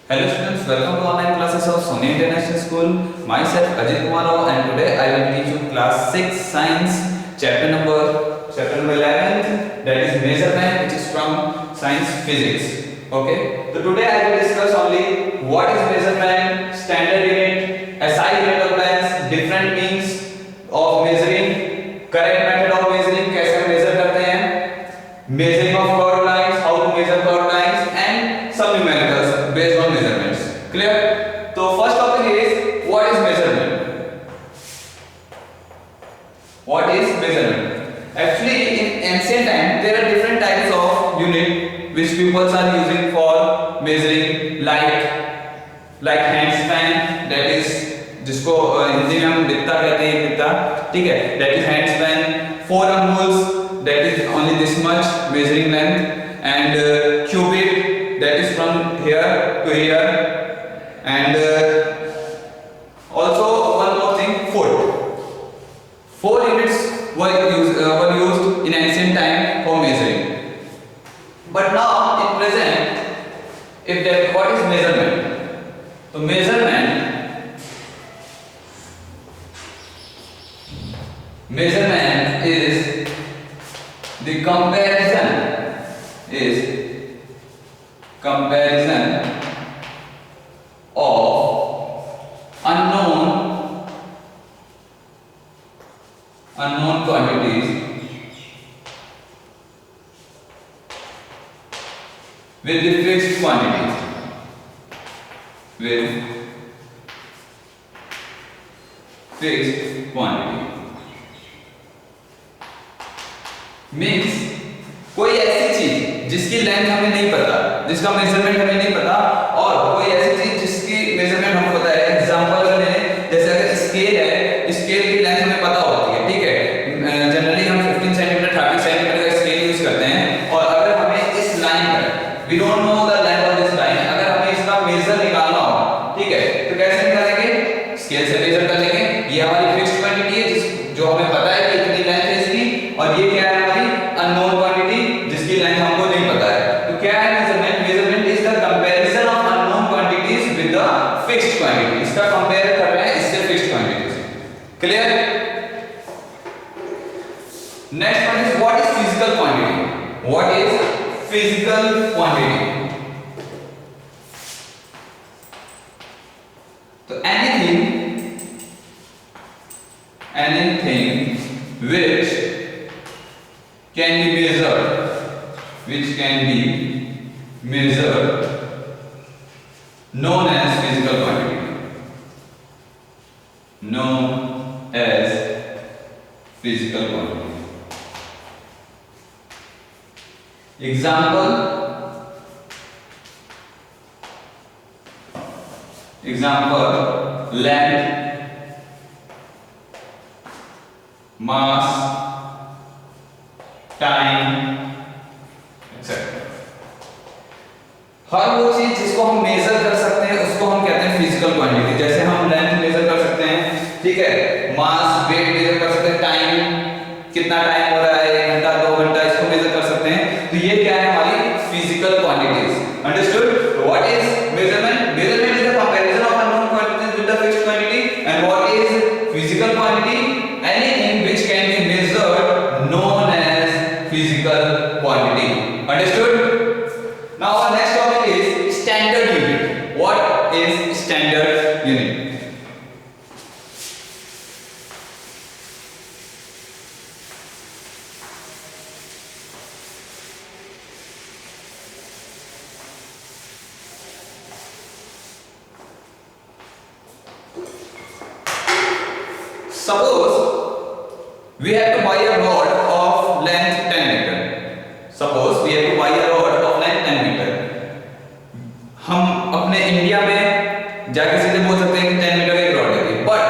Hello students, welcome to online classes of Sony International School. Myself Ajit Kumar Rao and today I will teach you class 6 science chapter number 11th, that is measurement, which is from science physics. Okay, so today I will discuss only what is measurement, standard unit, SI unit of length, different means of measuring, correct method of measuring, कैसे measure करते हैं, measuring of curved lines, how to measure curved lines, and some numericals based on measurements. Clear? So first topic is what is measurement? What is measurement? Actually, in ancient time there are different types of unit which people are using for measuring, like hand span, that is जिसको हिंदी में हम बित्ता कहते हैं, बित्ता, ठीक है, that is hand span, forearm rules, that is only this much measuring length, and cubit, that is from here to here, and also one more thing, foot. 4 units were used in ancient time for measuring. But now in present, if that what is measurement? So measurement is the comparison of unknown quantities with the fixed quantities, means कोई ऐसी चीज जिसकी length हमें नहीं पता, जिसका measurement हमें नहीं पता, और कोई ऐसी चीज जिसकी मेजरमेंट हमको पता है. एग्जांपल अगर लें, जैसे अगर स्केल है, स्केल की लेंथ हमें पता होती है, ठीक है, जनरली हम 15 सेंटीमीटर 30 सेंटीमीटर का स्केल यूज करते हैं, और अगर हमें इस लाइन पर we don't know the length of this line, अगर हमें इसका मेजर निकालना हो, ठीक है, तो कैसे निकालेंगे? स्केल से मेजर कर लेंगे. ये हमारी फिक्स्ड क्वांटिटी है जो हमें पता है कि इतनी लेंथ है इसकी, और ये क्या है हमारी अननोन क्वांटिटी जिसकी लेंथ हमको नहीं पता है. तो क्या है measurement is the comparison of unknown quantities with the fixed quantity. इसका कंपेयर कर रहे हैं इससे फिक्स्ड क्वांटिटी से. Clear? Next one is what is physical quantity. What is physical quantity? तो anything which can be measured known as physical quantity. Example, length, mass, time, etc. हर वो चीज जिसको हम मेजर कर सकते हैं उसको हम कहते हैं फिजिकल क्वांटिटी. जैसे हम लेंथ मेजर कर सकते हैं, ठीक है, मास, वेट मेजर कर सकते हैं, टाइम, कितना टाइम हो रहा है, 1 घंटा 2 घंटा, इसको मेजर कर सकते हैं. तो ये क्या है हमारी physical quantities. Understood? What is measurement? Measurement is the comparison of unknown quantities with the fixed quantity. And what is physical quantity? Anything which can be measured known as physical quantity. Understood? Now our next topic is standard unit. What is standard unit? Suppose we have to buy a rod of length 10 meter. Suppose we have to buy a rod of length 10 meter. हम अपने India में जाके सीधे बोल सकते हैं कि 10 metre का एक रॉड है. But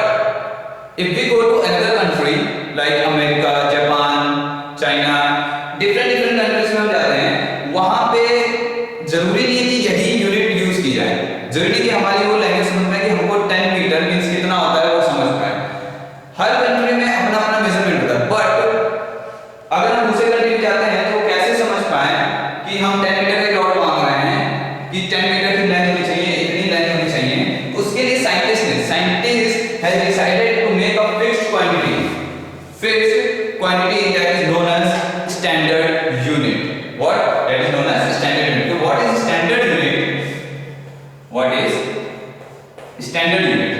if we go to another country like America, Japan, China, different countries में हम जाते हैं, वहां पे जरूरी नहीं है कि यही यूनिट यूज की जाए. जरूरी नहीं कि हमारी वो लैंग्वेज समझ में कि हमको 10 मीटर मींस कितना होता है वो समझ पाए. हर कंट्री में अपना अपना मेजरमेंट होता है. बट अगर हम दूसरे कंट्री में जाते हैं तो कैसे समझ पाए कि हम 10 मीटर का रॉड मांग रहे हैं कि 10 मीटर की लेंथ होनी चाहिए, fixed quantity that is known as standard unit. What? That is known as standard unit. So what is standard unit? What is standard unit?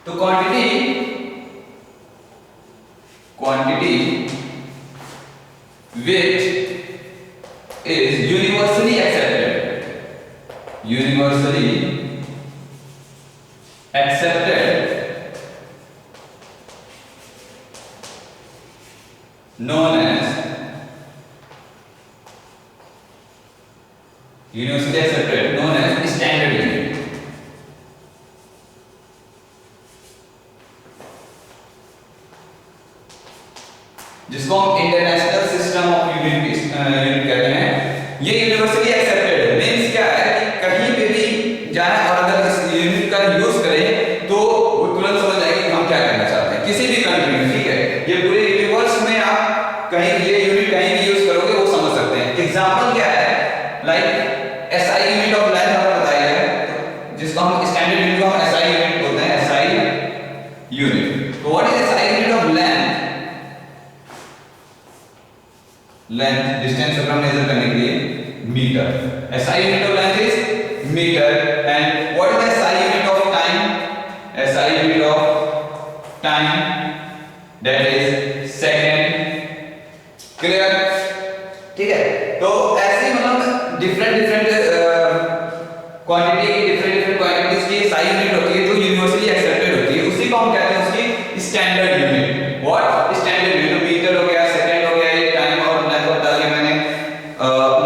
So quantity which is universally accepted, known as standard unit. जिसको हम international system of unit कहते हैं। ये universally accepted है, means क्या है कि कहीं पे भी जाए और अगर इस यूनिट का यूज करें तो वो तुरंत समझ जाएंगे कि हम क्या करना चाहते हैं किसी भी कंट्री में। ठीक है, ये पूरे यूनिवर्स में आप कहीं ये यूनिट कहीं भी यूज करोगे वो समझ सकते हैं। एग्जांपल क्या है, like SI unit of length हमें बताया है, जिसको हम स्टैंडर्ड यूनिट को हम एसआई यूनिट बोलते हैं, एसआई यूनिट। तो what is SI unit of length? Length distance को मेजर करने के लिए metre. SI unit of length is metre. And what is SI unit of time? SI unit of time that is second. Clear? ठीक है, तो ऐसे मतलब different quantity की डिफरेंट क्वांटिटीज की एसआई यूनिट होती है जो यूनिवर्सली एक्सेप्टेड होती है, उसी को हम कहते हैं उसकी standard unit. What? Standard unit. Metre हो गया, सेकंड हो गया, ये टाइम और लेंथ बता दिया मैंने।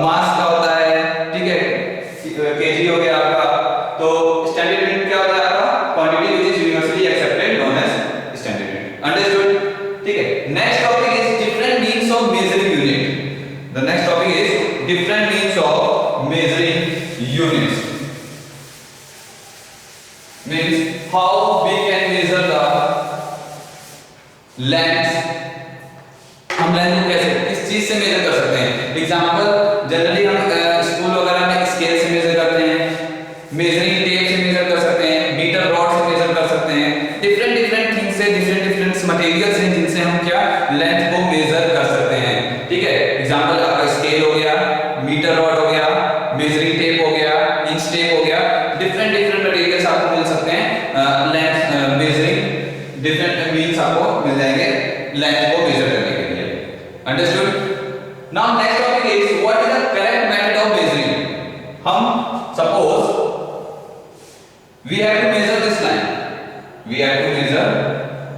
मास का होता है, ठीक है, केजी हो गया आपका। तो स्टैंडर्ड यूनिट क्या होता है आपका? Quantity which is universally accepted known as standard unit. Understood? ठीक है, next topic is different means of measuring unit. The next topic is different means of measuring units. Means how we can measure the length। हम length को कैसे किस चीज से major कर सकते हैं? एग्जांपल, जनरली हम स्कूल वगैरह में स्केल से मेजर करते हैं, मेजरिंग टेप से मेजर कर सकते हैं, मीटर रॉड से मेजर कर सकते हैं। डिफरेंट थिंग्स से, डिफरेंट मटेरियल्स हैं जिनसे हम क्या लेंथ को मेजर कर सकते हैं। ठीक है, एग्जांपल आपका स्केल हो गया, मीटर रॉड हो गया, मेजरिंग टेप हो गया, इंच टेप हो गया। डिफरेंट मटेरियल्स आपको मिल सकते हैं लेंथ मेजरिंग। डिफरेंट मींस आपको मिल जाएंगे लेंथ को मेजर करने के लिए। Understood? Now next topic is what is the correct method of measuring. हम suppose we have to measure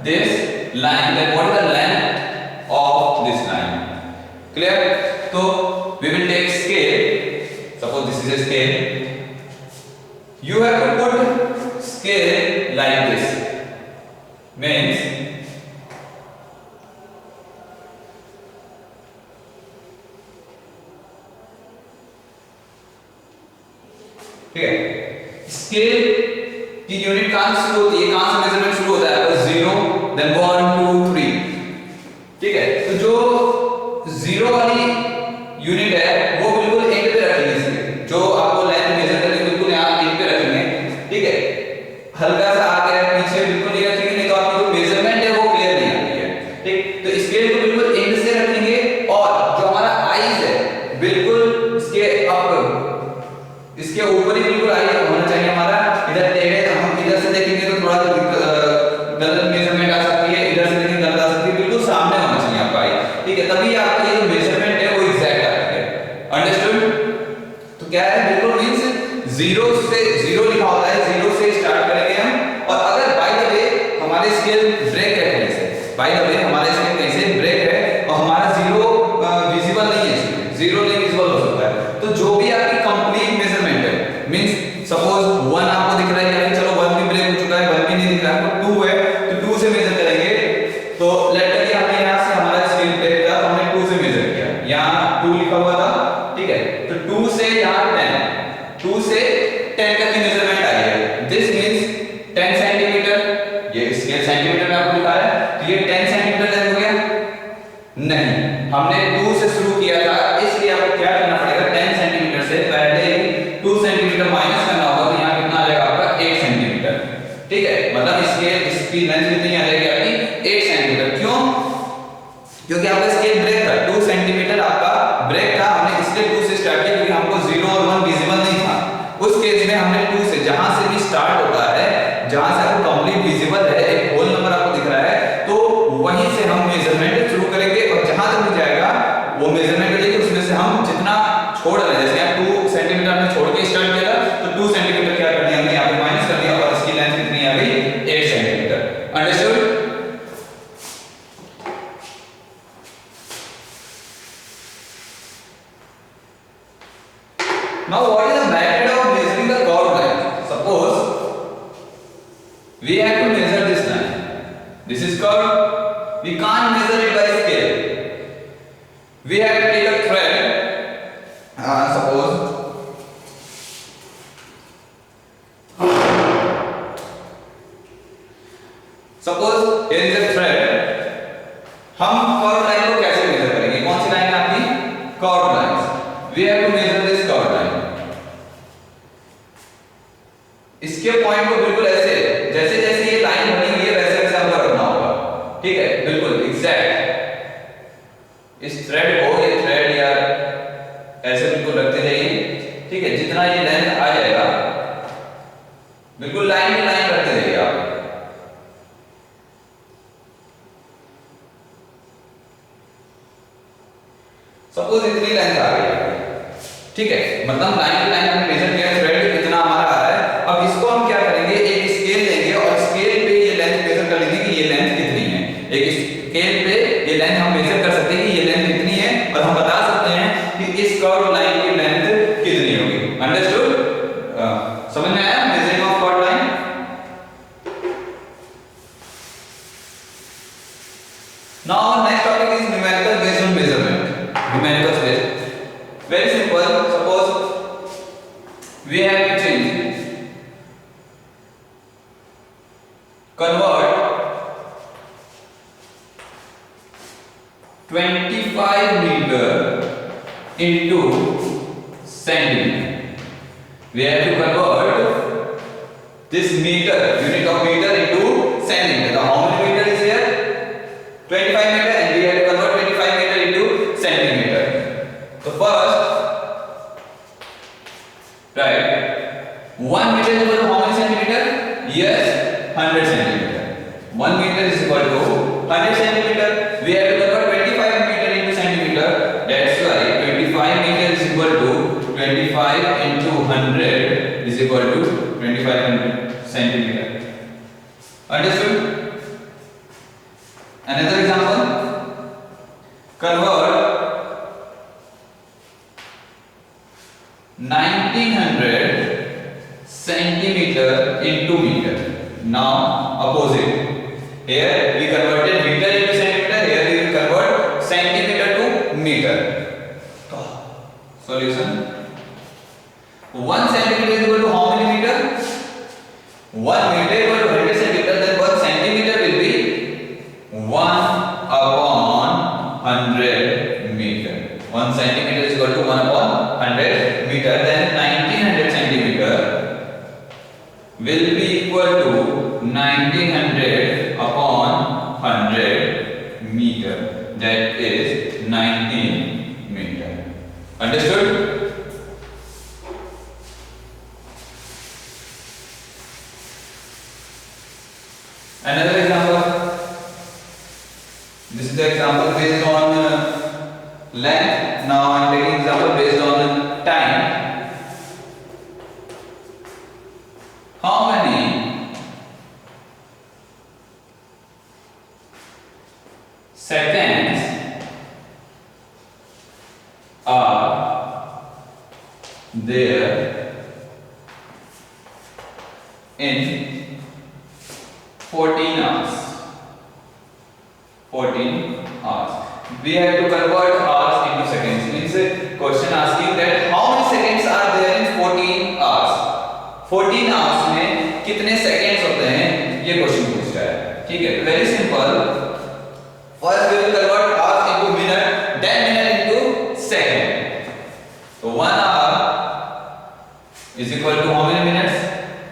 this line, then what is the length of this line? Clear? So we will take scale. Suppose this is a scale. You have to put scale like this. Means ठीक है, scale की unit कहां से शुरू होती है, कहां से मेजरमेंट शुरू होता है? 0 देन 1 2 3। ठीक है, तो जो 0 वाली यूनिट है वो बिल्कुल एंड पे रखेंगे इसके, जो आपको लेंथ मेजर करनी बिल्कुल यहां एंड पे रखेंगे। ठीक है, हल्का सा आगे पीछे बिल्कुल नहीं रखेंगे, नहीं तो आपकी जो मेजरमेंट है वो क्लियर नहीं आती है। ठीक, तो स्केल को बिल्कुल एंड से रखेंगे और जो हमारा आईज है बिल्कुल इसके अप, इसके ऊपर ही बिल्कुल आई होना चाहिए हमारा। इधर टेढ़े, हम इधर से देखेंगे तो थोड़ा गलत मेजरमेंट आ सकती है, इधर से देखेंगे गलत आ सकती है, बिल्कुल सामने होना चाहिए आपका आई। ठीक है, तभी आपका ये मेजरमेंट है वो एग्जैक्ट आती है। अंडरस्टूड? तो क्या है, बिल्कुल मींस 0 से 0 लिखा होता है, 0 से स्टार्ट करेंगे हम। और अगर बाय द वे हमारे स्केल ब्रेक है कहीं से, बाय द वे हमारे स्केल कहीं से ब्रेक है और हमारा 0 विजिबल नहीं है, 0 नहीं विजिबल हो सकता है, तो जो भी आपकी कंप्लीट मेजरमेंट है, मींस सपोज 1 आपको दिख रहा है या फिर चलो 1 भी ब्रेक हो चुका है, 1 भी नहीं दिख रहा है, तो 2 है तो 2 से मेजर करेंगे। तो लेट कर हमने यहां से हमारा स्केल ब्रेक था तो हमने 2 से मेजर किया, यहां 2 लिखा हुआ था। ठीक है, तो 2 से यहां 10, 2 से 10 तक की मेजरमेंट आई है। दिस मींस 10 सेंटीमीटर, ये स्केल सेंटीमीटर में आपको लिखा है, तो ये 10 सेंटीमीटर हो गया। नहीं, हमने 2 से शुरू किया था, इसलिए आपको क्या करना पड़ेगा, 10 सेंटीमीटर से पहले 2 सेंटीमीटर माइनस करना होगा, तो यहाँ कितना आ जाएगा आपका 8 सेंटीमीटर। ठीक है, मतलब इसके इसकी लेंथ कितनी आ जाएगी आपकी what is the method of measuring the curved line? Suppose we have to measure this line. This is curved. We can't measure it by scale. We have to take a thread. Suppose here is a thread. हम curve line को कैसे major करेंगे? कौन सी line है आपकी? Curve line. We have to measure this curve line. इसके point को बिल्कुल ऐसे जैसे जैसे ये लाइन बनी हुई है वैसे वैसे हमको रखना होगा. ठीक है, बिल्कुल एग्जैक्ट. इस थ्रेड को ये थ्रेड या ऐसे बिल्कुल रखते जाइए. ठीक है, जितना ये लेंथ आ जाएगा बिल्कुल लाइन में लाइन रखते जाइए आप. सपोज इतनी लेंथ आ गई. ठीक है, मतलब लाइन टू लाइन हमने मेजर किया, थ्रेड कितना हमारा आ रहा है. अब इसको हम क्या करेंगे, एक स्केल लेंगे और स्केल पे ये लेंथ मेजर कर लेंगे कि ये लेंथ कितनी है. एक स्केल पे ये लेंथ हम मेजर कर सकते हैं कि ये लेंथ कितनी है और हम बता सकते हैं कि इस कर्व लाइन की लेंथ कितनी होगी. अंडरस्टूड? समझ में आया measuring of curve line? Now next topic is numerical based on measurement. Numerical space. Very simple. Suppose we have to change, convert 25 meter into centimeter. We have to convert this meter, unit of meter, into centimeter. Now, how many meter is here? 25 meter, and we have to convert 25 meter into centimeter. So first, right, 1 meter is equal to how many centimeter? Yes, 100 centimeter. 1 meter is equal to 100 centimeter. We have to convert 25 meter into centimeter. That's why 25 meter is equal to 25 into 100 is equal to 2500 centimeter. Understood? Another example. Convert 1900 centimeter into meter. Now opposite. Here we converted meter into centimeter. Here we will convert centimeter to meter. Solution. 1 centimeter is equal to how many meter? 1 meter equal to 100 centimeter. Then 1 centimeter will be 1 upon 100 meter. 1 centimeter is equal to 1 upon 100 meter. Then 1900 centimeter will be equal to 1900 upon 100 meter. That is 19 meter. Understood? Another example. This is the example based on length. Now I am taking example based on time. How many seconds are there in 14 hours? 14 hours. We have to convert hours into seconds. Means question asking that how many seconds are there in 14 hours? 14 hours में कितने seconds होते हैं, ये question पूछ रहा है. ठीक है, very simple. First we will convert hours into minute, then minute into second. So 1 hour is equal to how many minutes?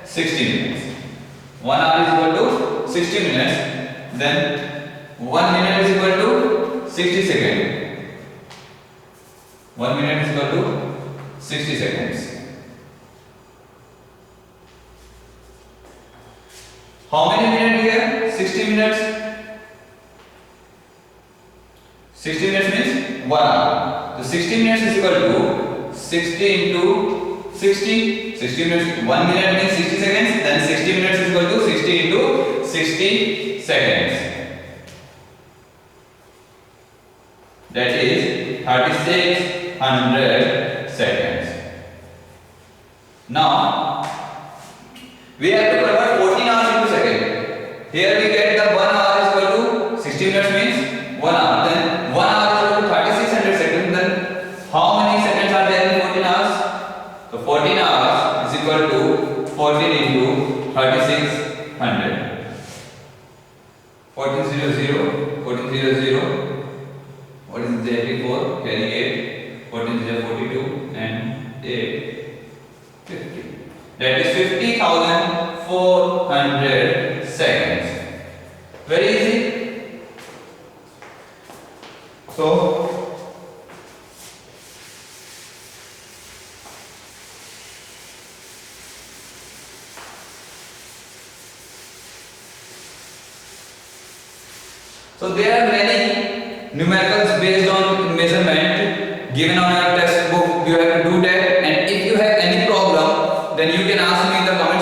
60 minutes. 1 hour is equal to 60 minutes. Then 1 minute is equal to 60 seconds. 1 minute is equal to 60 seconds. How many minutes here? 60 minutes. 60 minutes means 1 hour. So 60 minutes is equal to 60 into 60. 60 minutes, 1 minute means 60 seconds. Then 60 minutes is equal to 60 into 60 seconds. That is 3600 seconds. Now we have to convert 14 hours into second. Here we get the 1 hour is equal to 60 minutes means 1 hour. Then 1 hour is equal to 3600 seconds. Then how many seconds are there in 14 hours? So 14 hours is equal to 14 into 3600. 1400, 1400. What is the 84? Carry 8. 14 and 8. 50. That is 50,400 seconds. Very easy. So there are many numericals based on measurement given on your textbook. You have to do that, and if you have any problem, then you can ask me in the comment